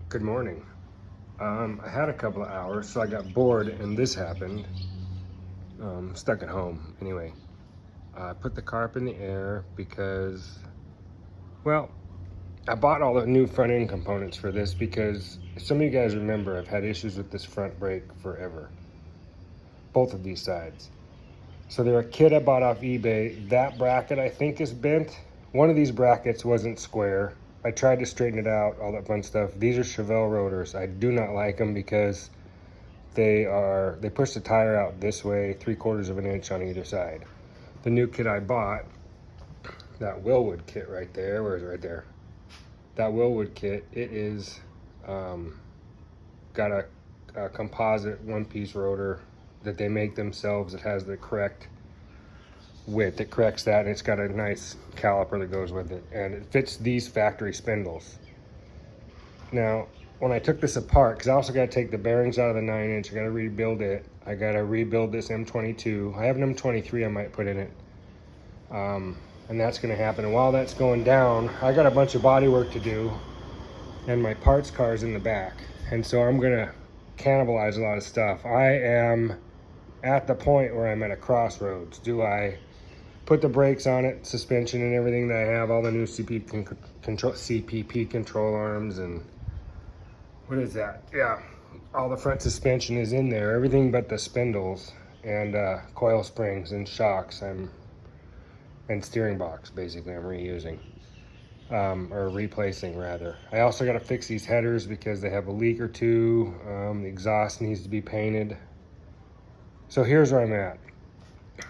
Good morning. I had a couple of hours, so I got bored and this happened. Stuck at home. Anyway, I put the car up in the air because, well, I bought all the new front end components for this because if some of you guys remember, I've had issues with this front brake forever. Both of these sides. So they're a kit I bought off eBay. That bracket I think is bent. One of these brackets wasn't square. I tried to straighten it out, all that fun stuff. These are Chevelle rotors. I do not like them because they push the tire out this way, 3/4 of an inch on either side. The new kit I bought, that Willwood kit right there, where is it? Right there. That Willwood kit, it is got a composite one-piece rotor that they make themselves. It has the correct width. It corrects that, and it's got a nice caliper that goes with it, and it fits these factory spindles. Now, when I took this apart, because I also got to take the bearings out of the 9-inch, I got to rebuild it. I got to rebuild this M22. I have an M23 I might put in it, and that's going to happen. And while that's going down, I got a bunch of body work to do, and my parts car is in the back, and so I'm going to cannibalize a lot of stuff. I am at the point where I'm at a crossroads. Do I put the brakes on it, suspension and everything that I have, all the new CPP control arms, and what is that? Yeah, all the front suspension is in there, everything but the spindles and coil springs and shocks and steering box, basically, I'm reusing. Or replacing rather. I also got to fix these headers because they have a leak or two. The exhaust needs to be painted. So here's where I'm at.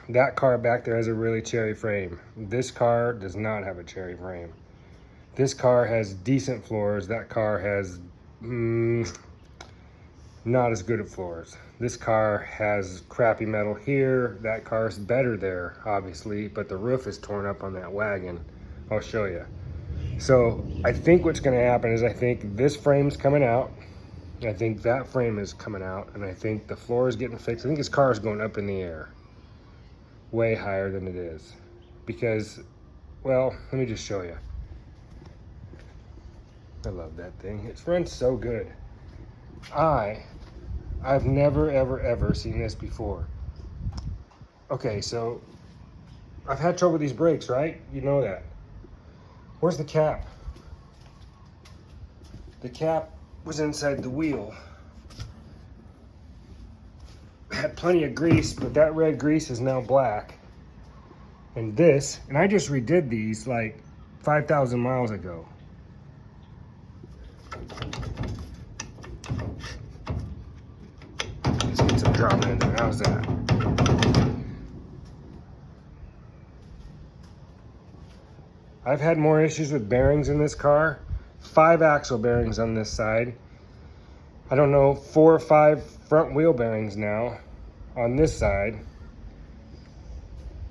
That car back there has a really cherry frame. This car does not have a cherry frame. This car has decent floors. That car has not as good at floors. This car has crappy metal here. That car's better there, obviously, but the roof is torn up on that wagon. I'll show you. So I think what's going to happen is I think this frame's coming out. I think that frame is coming out, and I think the floor is getting fixed. I think this car is going up in the air, way higher than it is, because, well, let me just show you. I love that thing. It runs so good. I've never ever seen this before. Okay, so I've had trouble with these brakes, right? You know that. Where's the cap? The cap was inside the wheel. Had plenty of grease, but that red grease is now black. And I just redid these like 5,000 miles ago. Let's get some drama in there. How's that? I've had more issues with bearings in this car. 5 axle bearings on this side. I don't know, 4 or 5 front wheel bearings now on this side.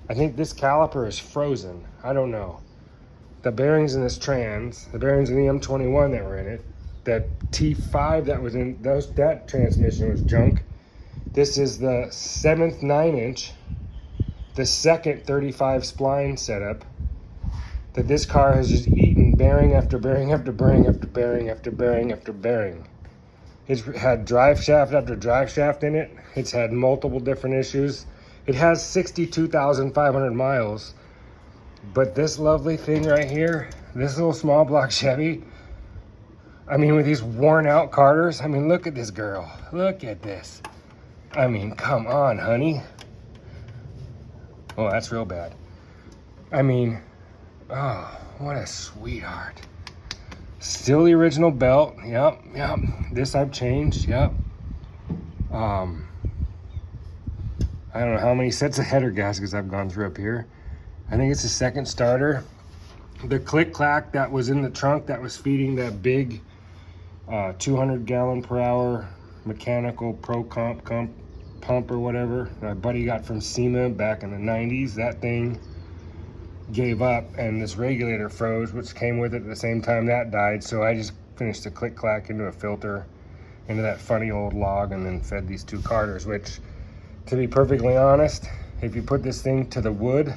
I think this caliper is frozen. I don't know. The bearings in this trans, the bearings in the M21 that were in it, that T5 that was in, that transmission was junk. This is the 7th 9-inch, the second 35 spline setup, that this car has just eaten bearing after bearing after bearing after bearing after bearing after bearing. It's had drive shaft after drive shaft in it. It's had multiple different issues. It has 62,500 miles. But this lovely thing right here, this little small block Chevy, I mean, with these worn out Carters, I mean, look at this girl. Look at this. I mean, come on, honey. Oh, that's real bad. I mean, oh, what a sweetheart. Still the original belt. Yep. This I've changed. Yep. I don't know how many sets of header gaskets I've gone through up here. I think it's the second starter. The click-clack that was in the trunk that was feeding that big 200 gallon per hour mechanical pro comp pump or whatever my buddy got from SEMA back in the 90s. That thing gave up and this regulator froze, which came with it at the same time that died. So I just finished the click-clack into a filter, into that funny old log, and then fed these 2 Carters, which, to be perfectly honest, if you put this thing to the wood,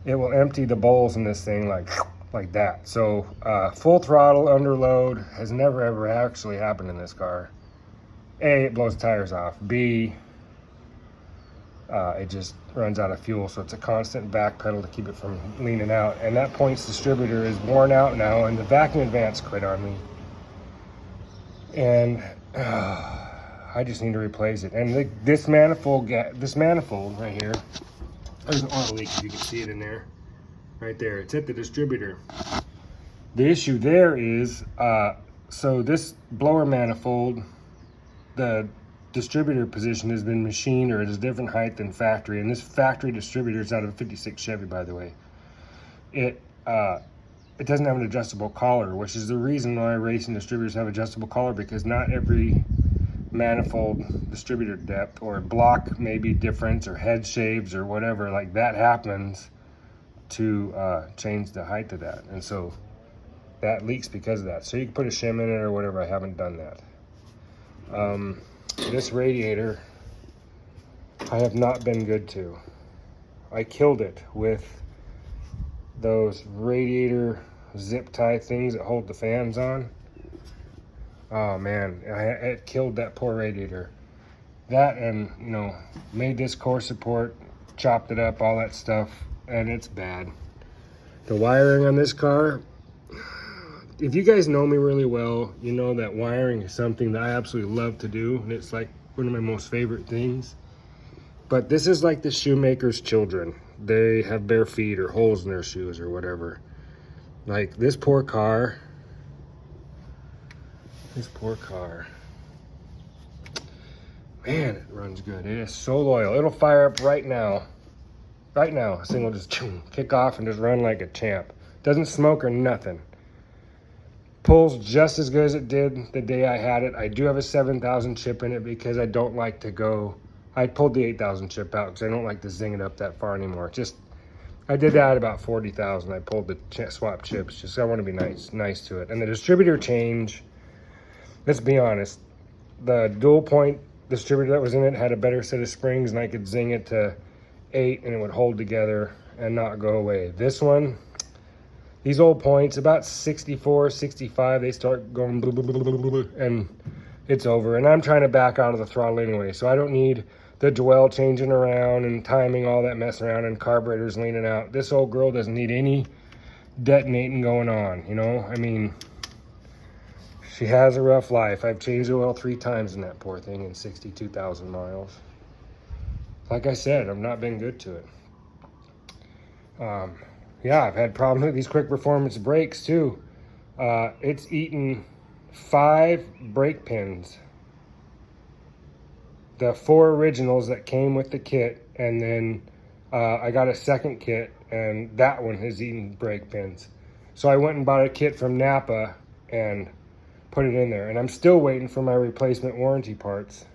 it will empty the bowls in this thing like like that. So full throttle under load has never ever actually happened in this car. A, it blows tires off. B, it just runs out of fuel, so it's a constant back pedal to keep it from leaning out. And that points distributor is worn out now, and the vacuum advance quit on me. And I just need to replace it. And this manifold right here, there's an oil leak, if you can see it in there. Right there, it's at the distributor. The issue there is, so this blower manifold, the distributor position has been machined, or it is a different height than factory. And this factory distributor is out of a 56 Chevy, by the way. It doesn't have an adjustable collar, which is the reason why racing distributors have adjustable collar, because not every manifold distributor depth or block maybe difference or head shaves or whatever like that happens to change the height of that. And so that leaks because of that. So you can put a shim in it or whatever. I haven't done that. This radiator, I have not been good to. I killed it with those radiator zip tie things that hold the fans on. Oh man, it killed that poor radiator. That, and you know, made this core support, chopped it up, all that stuff, and it's bad. The wiring on this car, if you guys know me really well, you know that wiring is something that I absolutely love to do, and it's like one of my most favorite things. But this is like the shoemaker's children. They have bare feet or holes in their shoes or whatever. Like this poor car. Man, it runs good. It is so loyal. It'll fire up right now. Right now, this thing will just kick off and just run like a champ. Doesn't smoke or nothing. Pulls just as good as it did the day I had it. I do have a 7,000 chip in it because I don't like to go. I pulled the 8,000 chip out because I don't like to zing it up that far anymore. I did that at about 40,000. I pulled the swap chips. Just I want to be nice to it. And the distributor change, let's be honest, the dual point distributor that was in it had a better set of springs, and I could zing it to 8 and it would hold together and not go away. This one, these old points, about 64, 65, they start going blah, blah, blah, blah, blah, and it's over. And I'm trying to back out of the throttle anyway, so I don't need the dwell changing around and timing, all that messing around, and carburetors leaning out. This old girl doesn't need any detonating going on, you know? I mean, she has a rough life. I've changed the oil 3 times in that poor thing in 62,000 miles. Like I said, I've not been good to it. Yeah, I've had problems with these quick performance brakes too. It's eaten 5 brake pins. The 4 originals that came with the kit, and then I got a second kit, and that one has eaten brake pins. So I went and bought a kit from Napa and put it in there, and I'm still waiting for my replacement warranty parts,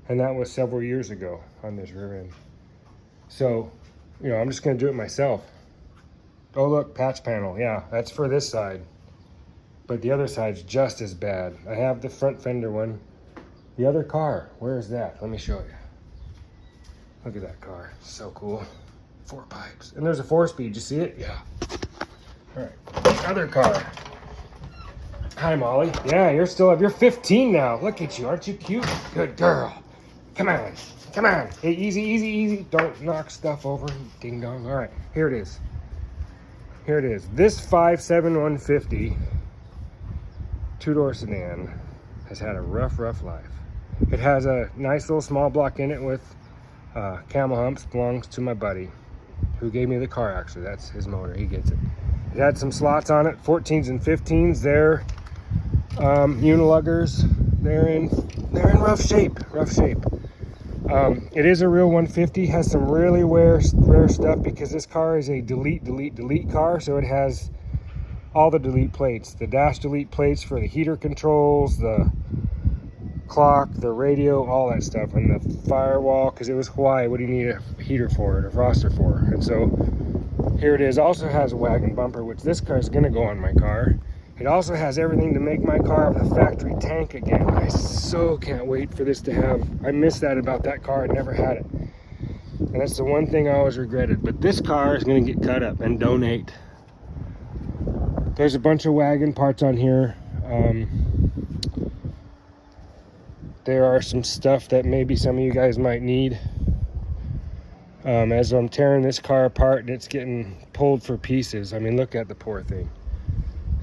and that was several years ago on this rear end. So, you know, I'm just gonna do it myself. Oh look, patch panel, yeah, that's for this side, but the other side's just as bad. I have the front fender one. The other car, where is that? Let me show you. Look at that car, so cool. 4 pipes, and there's a 4-speed, you see it? Yeah. All right, the other car. Hi, Molly. Yeah, you're 15 now. Look at you, aren't you cute? Good girl. Come on, come on. Hey, easy, easy, easy. Don't knock stuff over, ding dong. All right, here it is. Here it is. This 5.7 150 2-door sedan has had a rough life. It has a nice little small block in it with camel humps. Belongs to my buddy who gave me the car, actually. That's his motor, he gets it. It had some slots on it, 14s and 15s. They're uniluggers. They're in rough shape. It is a real 150, has some really rare stuff because this car is a delete car, so it has all the delete plates. The dash delete plates for the heater controls, the clock, the radio, all that stuff, and the firewall, because it was Hawaii. What do you need a heater for, a defroster for? And so here it is. Also has a wagon bumper, which this car is going to go on my car. It also has everything to make my car have the factory tank again. I so can't wait for this to have. I miss that about that car. I never had it. And that's the one thing I always regretted. But this car is going to get cut up and donate There's a bunch of wagon parts on here. There are some stuff that maybe some of you guys might need. As I'm tearing this car apart and it's getting pulled for pieces. I mean, look at the poor thing.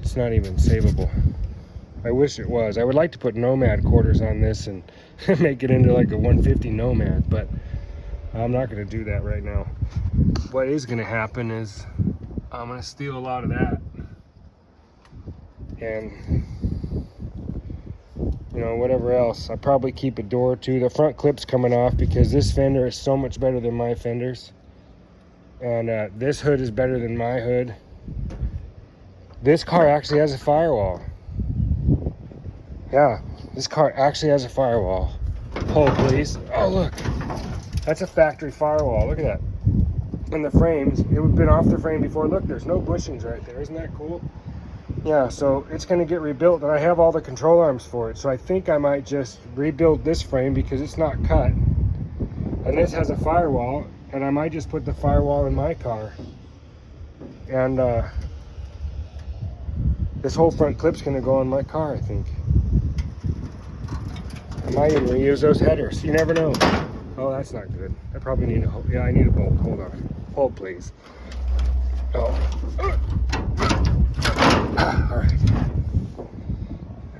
It's not even savable. I wish it was. I would like to put Nomad quarters on this and make it into like a 150 Nomad, but I'm not going to do that right now. What is going to happen is I'm going to steal a lot of that. And, you know, whatever else. I'll probably keep a door or two. The front clip's coming off because this fender is so much better than my fenders. And this hood is better than my hood. This car actually has a firewall. Yeah, this car actually has a firewall. Hold, please. Oh, look. That's a factory firewall. Look at that. And the frames, it would have been off the frame before. Look, there's no bushings right there. Isn't that cool? Yeah, so it's going to get rebuilt, and I have all the control arms for it. So I think I might just rebuild this frame because it's not cut. And this has a firewall, and I might just put the firewall in my car. And this whole front clip's going to go on my car, I think. I might even reuse those headers. You never know. Oh, that's not good. I probably need a hold. Yeah, I need a bolt. Hold on. Hold, please. Oh. All right.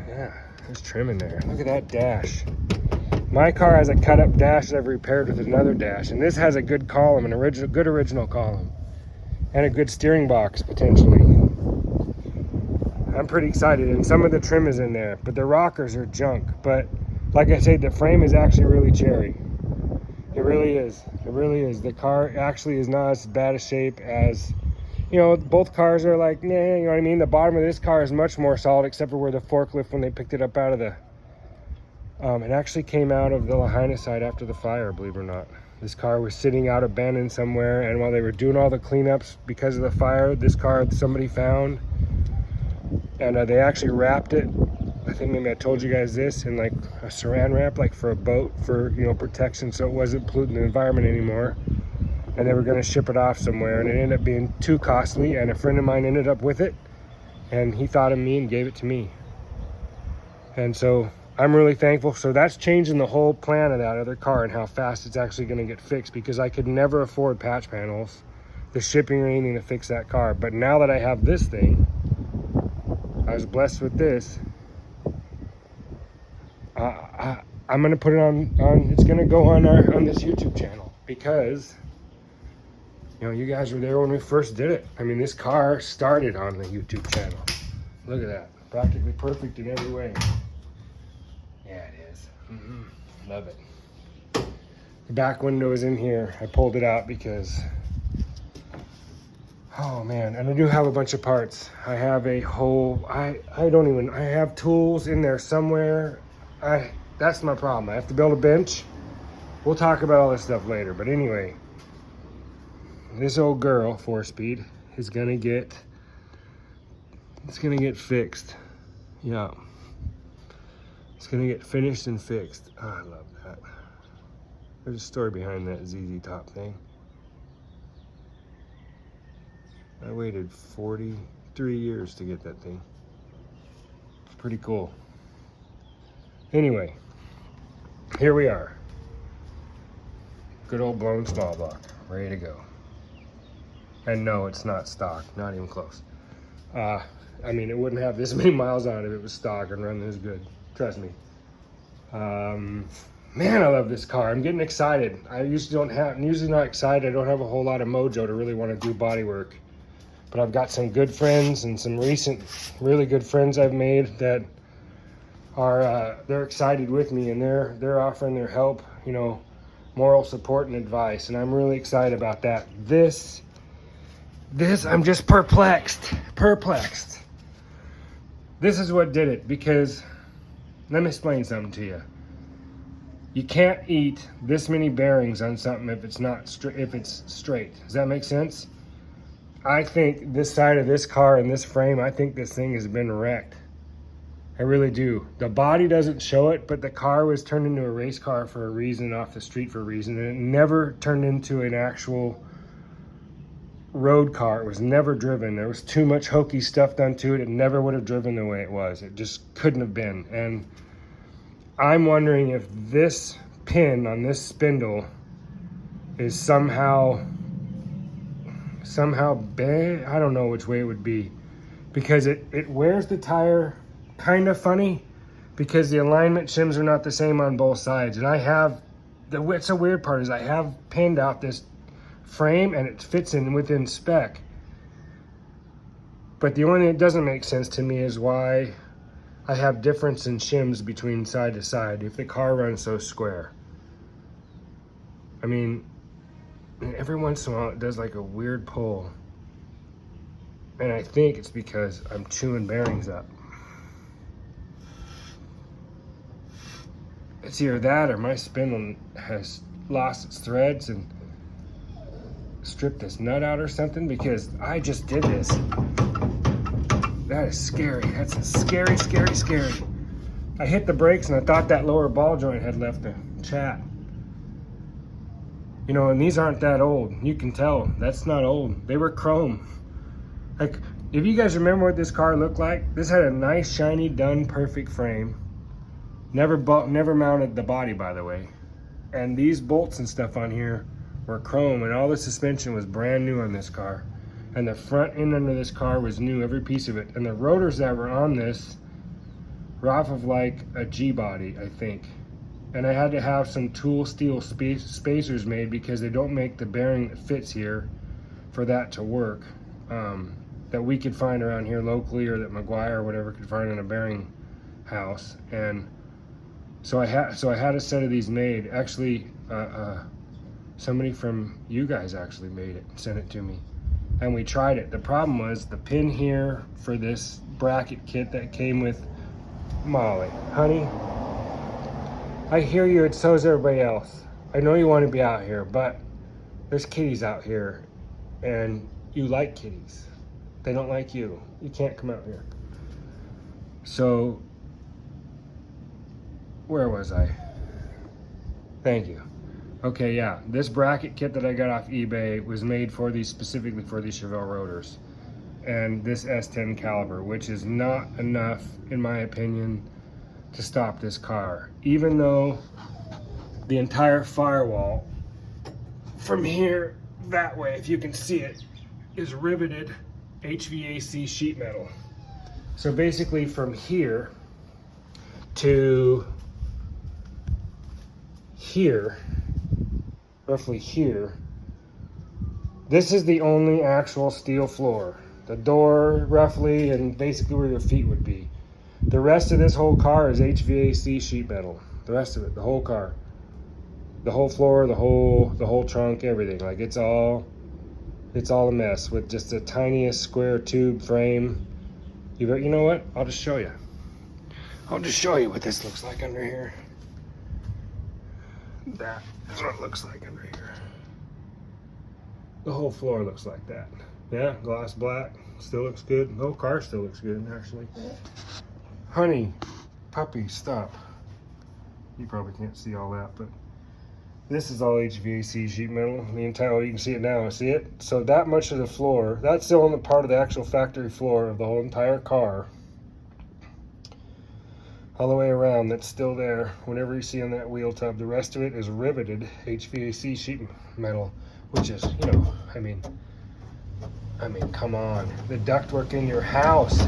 Yeah, there's trim in there. Look at that dash. My car has a cut-up dash that I've repaired with another dash, and this has a good column, an good original column, and a good steering box potentially. I'm pretty excited, and some of the trim is in there, but the rockers are junk. But like I said, the frame is actually really cherry. It really is. It really is. The car actually is not as bad a shape as, you know, both cars are like, nah, you know what I mean? The bottom of this car is much more solid, except for where the forklift, when they picked it up out of the, it actually came out of the Lahaina side after the fire, believe it or not. This car was sitting out abandoned somewhere, and while they were doing all the cleanups because of the fire, this car somebody found, and they actually wrapped it. I think maybe I told you guys this, in like a saran wrap, like for a boat, for, you know, protection, so it wasn't polluting the environment anymore. And they were going to ship it off somewhere, and it ended up being too costly, and a friend of mine ended up with it, and he thought of me and gave it to me. And so I'm really thankful. So that's changing the whole plan of that other car and how fast it's actually going to get fixed, because I could never afford patch panels, the shipping or anything to fix that car. But now that I have this thing, I was blessed with this. I'm going to put it on it's going to go on this YouTube channel, because, you know, you guys were there when we first did it. I mean, this car started on the YouTube channel. Look at that. Practically perfect in every way. Yeah, it is. Love it. The back window is in here. I pulled it out because, oh man, and I do have a bunch of parts. I have a whole, I have tools in there somewhere. That's my problem. I have to build a bench. We'll talk about all this stuff later. But anyway, this old girl, 4-speed, is gonna get, it's gonna get fixed. Yeah. It's gonna get finished and fixed. Oh, I love that. There's a story behind that ZZ Top thing. I waited 43 years to get that thing. Pretty cool. Anyway, here we are. Good old blown stall block, ready to go. And no, it's not stock, not even close. I mean, it wouldn't have this many miles on it if it was stock and run this good. Trust me. Man, I love this car. I'm getting excited. I'm usually not excited. I don't have a whole lot of mojo to really want to do body work. But I've got some good friends and some recent, really good friends I've made that are, they're excited with me, and they're offering their help, you know, moral support and advice. And I'm really excited about that. This, I'm just perplexed. This is what did it, because let me explain something to you. You can't eat this many bearings on something if it's not if it's straight. Does that make sense? I think this side of this car and this frame, I think this thing has been wrecked. I really do. The body doesn't show it, but the car was turned into a race car for a reason, off the street for a reason, and it never turned into an actual road car. It was never driven. There was too much hokey stuff done to it. It never would have driven the way it was. It just couldn't have been. And I'm wondering if this pin on this spindle is somehow bad. I don't know which way it would be, because it wears the tire kind of funny because the alignment shims are not the same on both sides. And I have, what's the weird part is I have pinned out this frame and it fits in within spec. But the only thing that doesn't make sense to me is why I have difference in shims between side to side if the car runs so square. I mean, every once in a while it does like a weird pull. And I think it's because I'm chewing bearings up. It's either that or my spindle has lost its threads and stripped this nut out or something, because I just did this. That is scary. That's scary, scary, scary. I hit the brakes and I thought that lower ball joint had left a chat. You know, and these aren't that old. You can tell that's not old. They were chrome. Like, if you guys remember what this car looked like, this had a nice, shiny, done perfect frame. Never mounted the body, by the way. And these bolts and stuff on here were chrome, and all the suspension was brand new on this car. And the front end under this car was new, every piece of it. And the rotors that were on this were off of like a G body, I think. And I had to have some tool steel spacers made because they don't make the bearing that fits here for that to work. That we could find around here locally, or that McGuire or whatever could find in a bearing house. And so I had a set of these made. Actually, somebody from you guys actually made it and sent it to me. And we tried it. The problem was the pin here for this bracket kit that came with Molly. Honey, I hear you, and so is everybody else. I know you want to be out here, but there's kitties out here, and you like kitties. They don't like you. You can't come out here. So, where was I? Thank you. Okay, yeah, this bracket kit that I got off eBay was made for these, specifically for these Chevelle rotors. And this S10 caliper, which is not enough, in my opinion, to stop this car. Even though the entire firewall from here that way, if you can see it, is riveted HVAC sheet metal. So basically from here to here, roughly here, this is the only actual steel floor. The door, roughly, and basically where your feet would be. The rest of this whole car is HVAC sheet metal. The rest of it, the whole car. The whole floor, the whole trunk, everything. Like, it's all a mess with just the tiniest square tube frame. You know what? I'll just show you. I'll just show you what this looks like under here. That is what it looks like under here. The whole floor looks like that. Yeah, gloss black, still looks good. The whole car still looks good, actually. Honey, puppy, stop. You probably can't see all that, but this is all HVAC sheet metal. The entire, you can see it now, see it? So that much of the floor, that's the only part of the actual factory floor of the whole entire car, all the way around, that's still there. Whenever you see on that wheel tub, the rest of it is riveted HVAC sheet metal, which is, you know, I mean, come on. The ductwork in your house.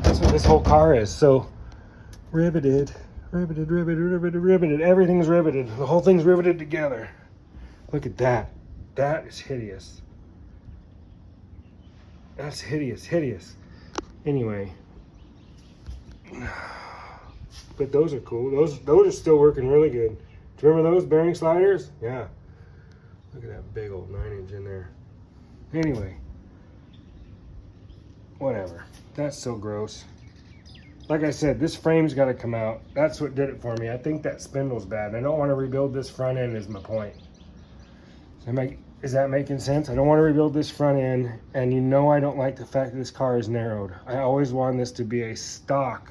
That's what this whole car is. So, riveted. Everything's riveted. The whole thing's riveted together. Look at that. That is hideous. That's hideous. Anyway. But those are cool. Those are still working really good. Do you remember those bearing sliders? Yeah. Look at that big old 9-inch in there. Anyway. Whatever. That's so gross. Like I said, this frame's got to come out. That's what did it for me. I think that spindle's bad. I don't want to rebuild this front end, is my point. Is that making sense? I don't want to rebuild this front end, and you know I don't like the fact that this car is narrowed. I always wanted this to be a stock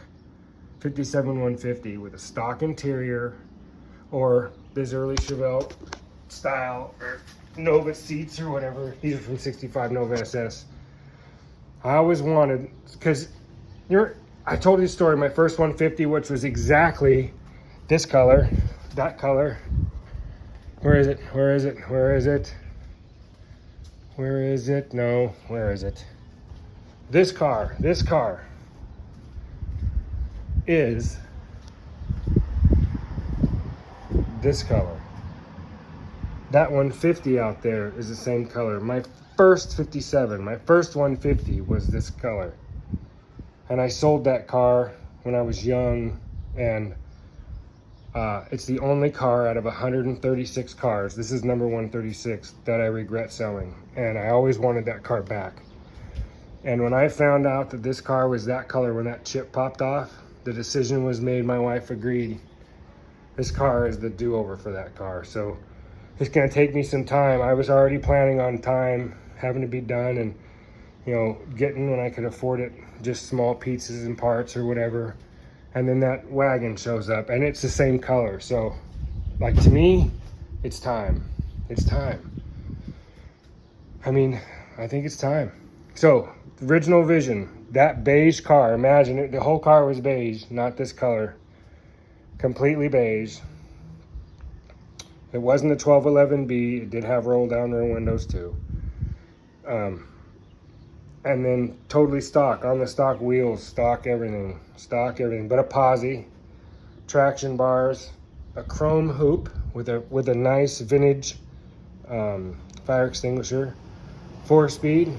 57-150 with a stock interior, or this early Chevelle style, or Nova seats or whatever. These are from 65 Nova SS. I always wanted, because I told you the story, my first 150, which was exactly this color, that color. Where is it? Where is it? Where is it? Where is it? No, where is it? This car is this color. That 150 out there is the same color. My first 57, my first 150 was this color. And I sold that car when I was young, and it's the only car out of 136 cars, this is number 136, that I regret selling. And I always wanted that car back. And when I found out that this car was that color when that chip popped off, the decision was made, my wife agreed. This car is the do-over for that car. So it's gonna take me some time. I was already planning on time having to be done and, you know, getting, when I could afford it, just small pieces and parts or whatever. And then that wagon shows up and it's the same color. So like, to me, it's time. It's time. I mean, I think it's time. So original vision, that beige car, imagine it, the whole car was beige, not this color, completely beige. It wasn't a 1211B. It did have roll down rear windows too. And then totally stock, on the stock wheels, stock everything, but a posi, traction bars, a chrome hoop with a nice vintage fire extinguisher, 4-speed,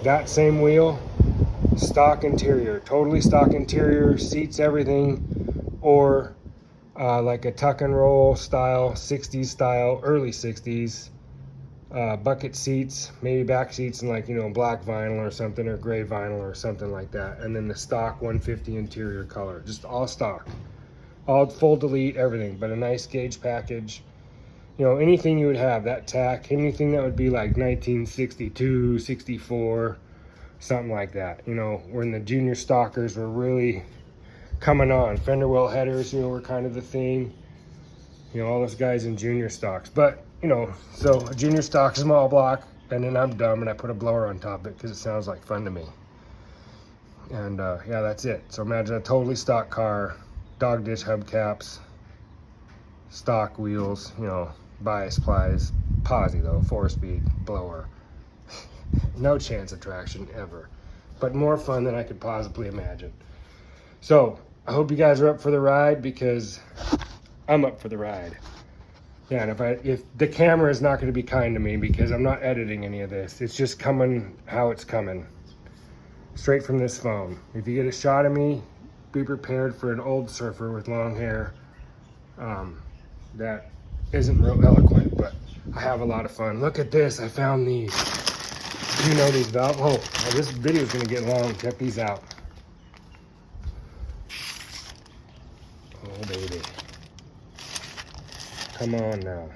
that same wheel, stock interior, totally stock interior, seats, everything, or like a tuck and roll style, 60s style, early 60s, bucket seats, maybe back seats in, like, you know, black vinyl or something, or gray vinyl or something like that. And then the stock 150 interior color, just all stock, all full delete, everything, but a nice gauge package. You know, anything you would have, that tack, anything that would be like 1962, 64, something like that. You know, when the junior stockers were really coming on, fender well headers, you know, were kind of the thing. You know, all those guys in junior stocks. But, you know, so a junior stock small block, and then I'm dumb and I put a blower on top of it because it sounds like fun to me. And yeah, that's it. So imagine a totally stock car, dog dish hubcaps, stock wheels, you know, bias plies, posi though, 4-speed, blower. No chance of traction ever, but more fun than I could possibly imagine. So I hope you guys are up for the ride, because I'm up for the ride. Yeah, and if the camera is not going to be kind to me, because I'm not editing any of this, it's just coming how it's coming, straight from this phone. If you get a shot of me, be prepared for an old surfer with long hair. That isn't real eloquent, but I have a lot of fun. Look at this, I found these. Do you know these valves? Oh, well, this video is going to get long. Check these out. Oh, baby. Come on now.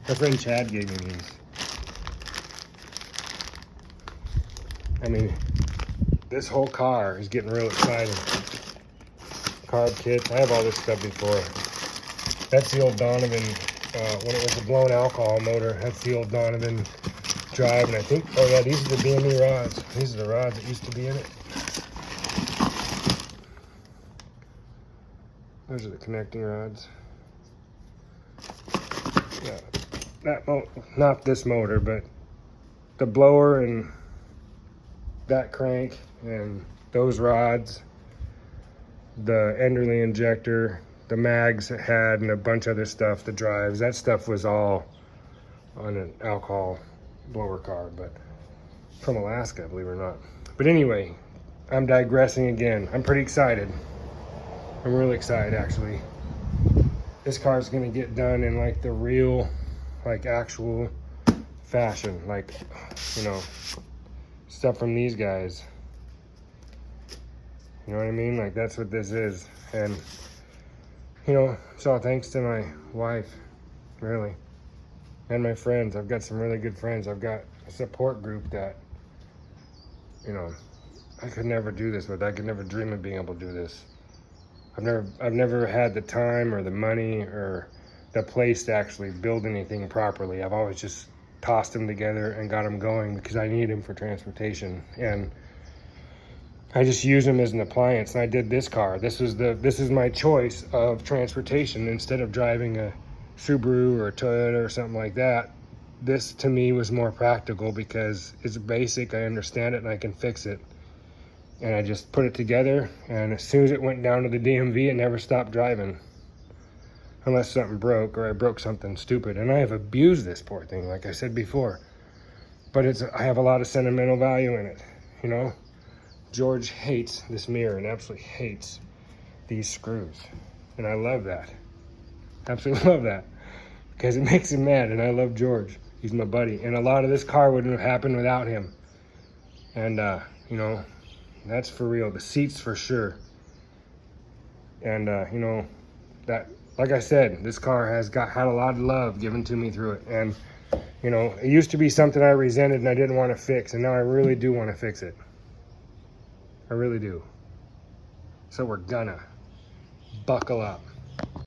My friend Chad gave me these. I mean, this whole car is getting real exciting. Carb kits. I have all this stuff before. That's the old Donovan, when it was a blown alcohol motor. That's the old Donovan drive. And I think, oh yeah, these are the BME rods. These are the rods that used to be in it. Those are the connecting rods. Yeah, not this motor, but the blower and that crank and those rods, the Enderley injector, the mags it had, and a bunch of other stuff, the drives, that stuff was all on an alcohol blower car, but from Alaska, believe it or not. But anyway, I'm digressing again. I'm pretty excited. I'm really excited, actually. This car is gonna get done in like the real, like actual fashion, like, you know, stuff from these guys. You know what I mean? Like, that's what this is. And, you know, it's all thanks to my wife, really, and my friends. I've got some really good friends. I've got a support group that, you know, I could never do this with. I could never dream of being able to do this. I've never had the time or the money or the place to actually build anything properly. I've always just tossed them together and got them going because I need them for transportation, and I just use them as an appliance. And I did this car. This is my choice of transportation. Instead of driving a Subaru or a Toyota or something like that, this to me was more practical because it's basic, I understand it, and I can fix it. And I just put it together, and as soon as it went down to the DMV, it never stopped driving. Unless something broke or I broke something stupid. And I have abused this poor thing, like I said before. But I have a lot of sentimental value in it, you know? George hates this mirror and absolutely hates these screws. And I love that. Absolutely love that. Because it makes him mad, and I love George. He's my buddy. And a lot of this car wouldn't have happened without him. And, you know, that's for real. The seats for sure. And, you know, that, like I said, this car has had a lot of love given to me through it. And, you know, it used to be something I resented and I didn't want to fix. And now I really do want to fix it. I really do. So we're gonna buckle up.